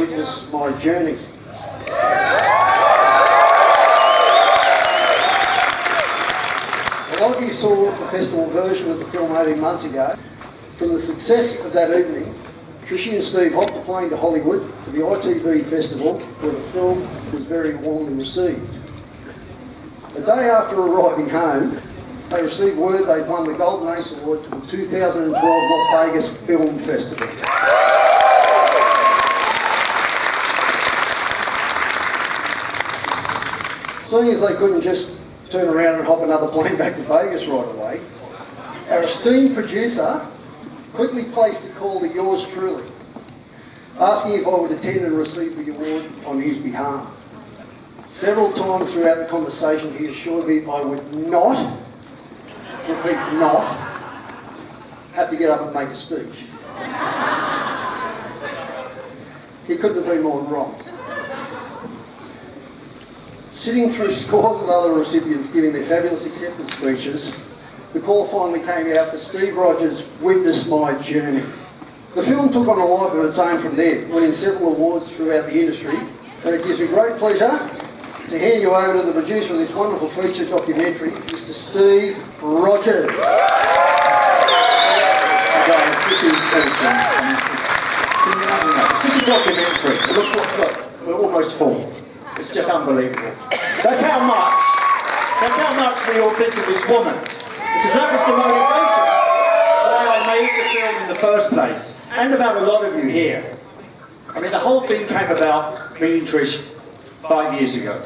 witness my journey. A lot of you saw the festival version of the film 18 months ago. From the success of that evening, Trishy and Steve hopped the plane to Hollywood for the ITV festival, where the film was very warmly received. A day after arriving home, they received word they'd won the Golden Ace Award for the 2012 Las Vegas Film Festival. Seeing as they couldn't just turn around and hop another plane back to Vegas right away, our esteemed producer quickly placed a call to yours truly, asking if I would attend and receive the award on his behalf. Several times throughout the conversation he assured me I would not, repeat not, have to get up and make a speech. He couldn't have been more wrong. Sitting through scores of other recipients giving their fabulous acceptance speeches, the call finally came out for Steve Rogers' Witness My Journey. The film took on a life of its own from there, winning several awards throughout the industry, and it gives me great pleasure to hand you over to the producer of this wonderful feature documentary, Mr. Steve Rogers. Hey guys, this is awesome. Can you imagine that? It's just a documentary. Look, we're almost full. It's just unbelievable. That's how much we all think of this woman. Because that was the motivation why I made the film in the first place. And about a lot of you here. I mean, the whole thing came about me and Trish 5 years ago.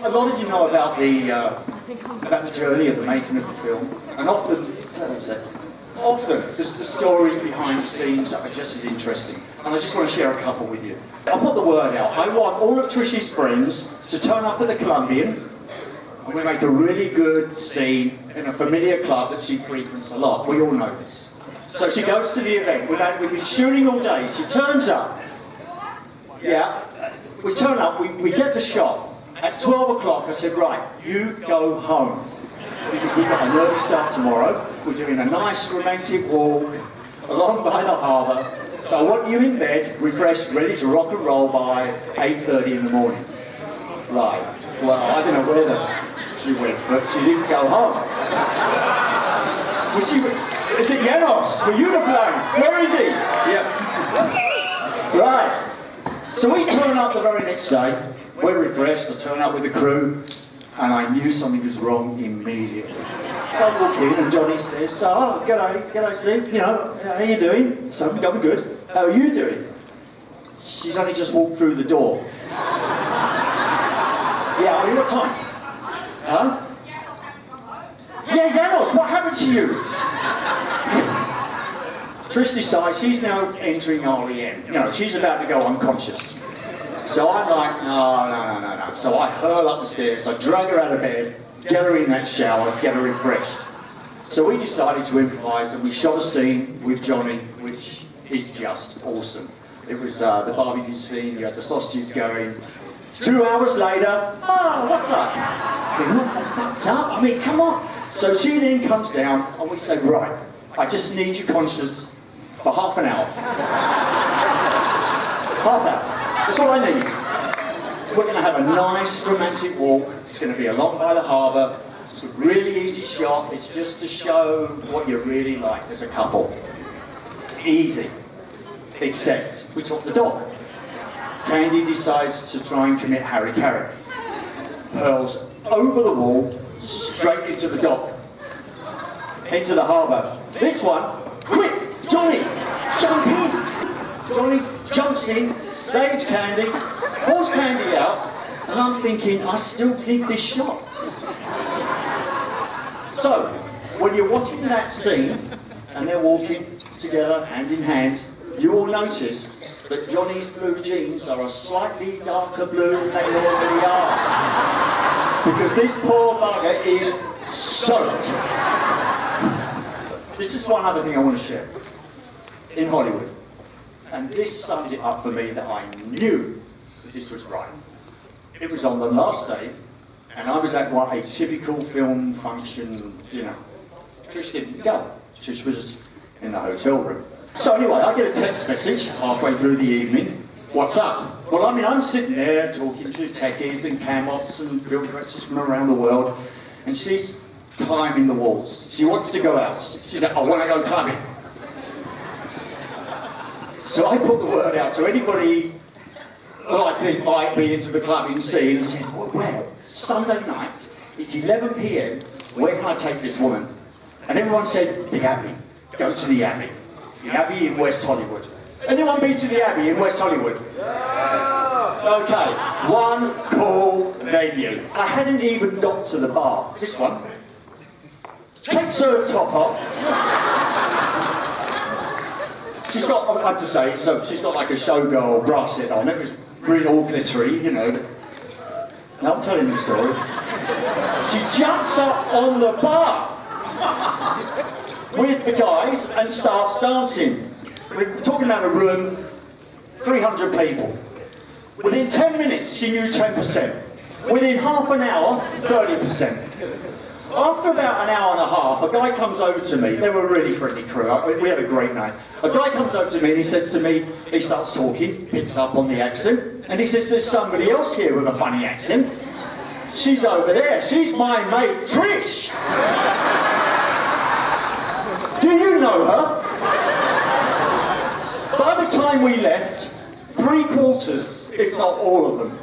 A lot of you know about the journey of the making of the film. And often there's the stories behind the scenes that are just as interesting. And I just want to share a couple with you. I'll put the word out. I want all of Trishy's friends to turn up at the Colombian, and we make a really good scene in a familiar club that she frequents a lot. We all know this. So she goes to the event. We've been shooting all day. She turns up. Yeah, we turn up. We get the shot. At 12 o'clock, I said, right, you go home. Because we've got an early start tomorrow. We're doing a nice romantic walk along by the harbour. So I want you in bed, refreshed, ready to rock and roll by 8:30 in the morning. Right. Well, I don't know where she went, but she didn't go home. Is it Janos? Were you to blame? Where is he? Yep. Right. So we turn up the very next day. We're refreshed. I turn up with the crew, and I knew something was wrong immediately. I walk in, and Johnny says, "Oh, g'day, Steve. You know, how you doing?" So I'm good. How are you doing? She's only just walked through the door. Yeah, I mean, what time? Huh? Yeah, Janos, what happened to you? Trish decides she's now entering REM. You know, she's about to go unconscious. So I'm like, no. So I hurl up the stairs, I drag her out of bed, get her in that shower, get her refreshed. So we decided to improvise, and we shot a scene with Johnny, which is just awesome. It was the barbecue scene, you had the sausages going. 2 hours later, what's up? What the fuck's up? I mean, come on. So she then comes down, and we say, right, I just need you conscious for half an hour. Half hour. That's all I need. We're going to have a nice romantic walk. It's going to be along by the harbour. It's a really easy shot. It's just to show what you're really like as a couple. Easy. Except we took the dog. Candy decides to try and commit harry-carry. Hurls over the wall, straight into the dock. Into the harbour. This one, quick, Johnny, jump in. Johnny jumps in, saves Candy, pulls Candy out, and I'm thinking, I still need this shot. So, when you're watching that scene, and they're walking together, hand in hand, you will notice that Johnny's blue jeans are a slightly darker blue than they normally are. Because this poor bugger is soaked. There's just one other thing I want to share. In Hollywood, and this summed it up for me that I knew that this was right. It was on the last day, and I was at what a typical film function dinner. Trish didn't go. Trish was in the hotel room. So anyway, I get a text message halfway through the evening what's up? Well, I mean, I'm sitting there talking to techies and camots and film directors from around the world, and she's climbing the walls. She wants to go out. She's like, I want to go clubbing. So I put the word out to anybody that I think might be into the clubbing scene and said, well, Sunday night, it's 11 p.m, where can I take this woman? And everyone said, the Abbey. Go to the Abbey. The Abbey in West Hollywood. Anyone been to the Abbey in West Hollywood? Yeah. Okay, one cool venue. I hadn't even got to the bar. This one. Takes her top off. She's got, I have to say, so she's got like a showgirl bra set on. It was really all glittery, you know. Now I'm telling you the story. She jumps up on the bar with the guys and starts dancing. We're talking about a room, 300 people. Within 10 minutes, she knew 10%. Within half an hour, 30%. After about an hour and a half, a guy comes over to me. They were a really friendly crew. We had a great night. A guy comes over to me and he says to me, he starts talking, picks up on the accent, and he says, there's somebody else here with a funny accent. She's over there. She's my mate, Trish. Do you know her? By the time we left, 3/4, if not all of them,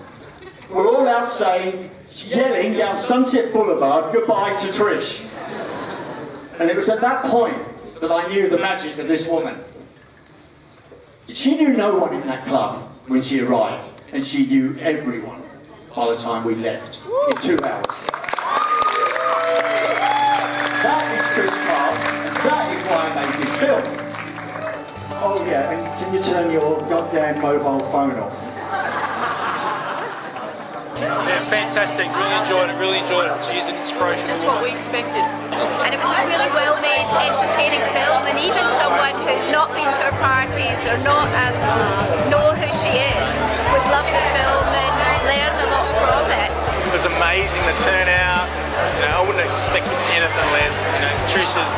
were all out saying, yelling down Sunset Boulevard, goodbye to Trish. And it was at that point that I knew the magic of this woman. She knew no one in that club when she arrived, and she knew everyone by the time we left, in 2 hours. That is Trish Carr, and that is why I made this film. Oh yeah, and can you turn your goddamn mobile phone off? Yeah, fantastic. Really enjoyed it. She's an inspirational Just what we expected. And it was a really well-made, entertaining film, and even someone who's not been to her parties or not know who she is would love the film and learn a lot from it. It was amazing, the turnout. You know, I wouldn't expect anything less. You know, Trish is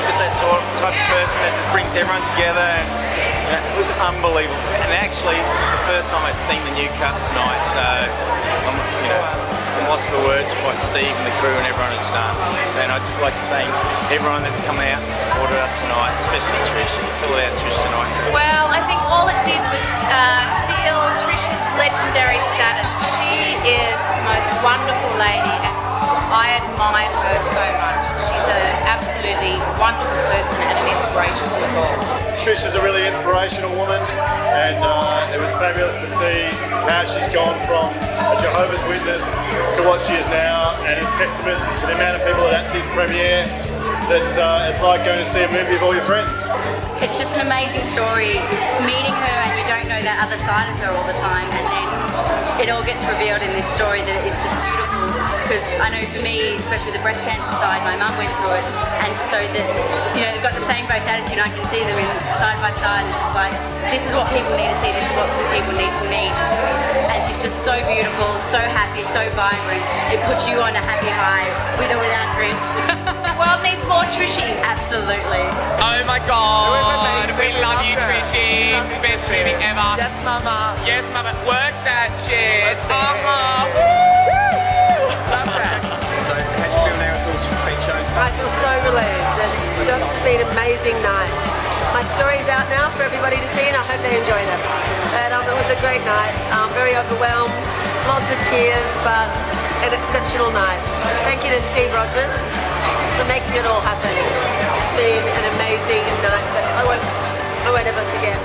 just that type of person that just brings everyone together. And, you know, it was unbelievable. And actually, it was the first time I'd seen the new cut tonight, so I'm lost for words of what Steve and the crew and everyone has done. And I'd just like to thank everyone that's come out and supported us tonight, especially Trish. It's all about Trish tonight. Well, I think all it did was seal Trish's legendary status. She is the most wonderful lady, and I admire her so much. She's an absolutely wonderful person and an inspiration to us all. Trish is a really inspirational woman, and it was fabulous to see how she's gone from a Jehovah's Witness to what she is now, and it's testament to the amount of people that are at this premiere that it's like going to see a movie of all your friends. It's just an amazing story, meeting her and you don't know that other side of her all the time, and then it all gets revealed in this story that it's just beautiful. Because I know for me, especially with the breast cancer side, my mum went through it, and so that, you know, they've got the same both attitude. I can see them in side by side. It's just like, this is what people need to see, this is what people need to meet. And she's just so beautiful, so happy, so vibrant. It puts you on a happy high, with or without drinks. The world needs more Trishies. Absolutely. Oh my god, we love you, Trishy. Best movie ever. Yes, mama. Yes, mama. Work that shit. Woo! Love that. So, how do you feel now it's all been shown? I feel so relieved. It's just been an amazing night. My story's out now for everybody to see, and I hope they enjoyed it. And it was a great night. Very overwhelmed, lots of tears, but an exceptional night. Thank you to Steve Rogers for making it all happen. It's been an amazing night that I won't ever forget.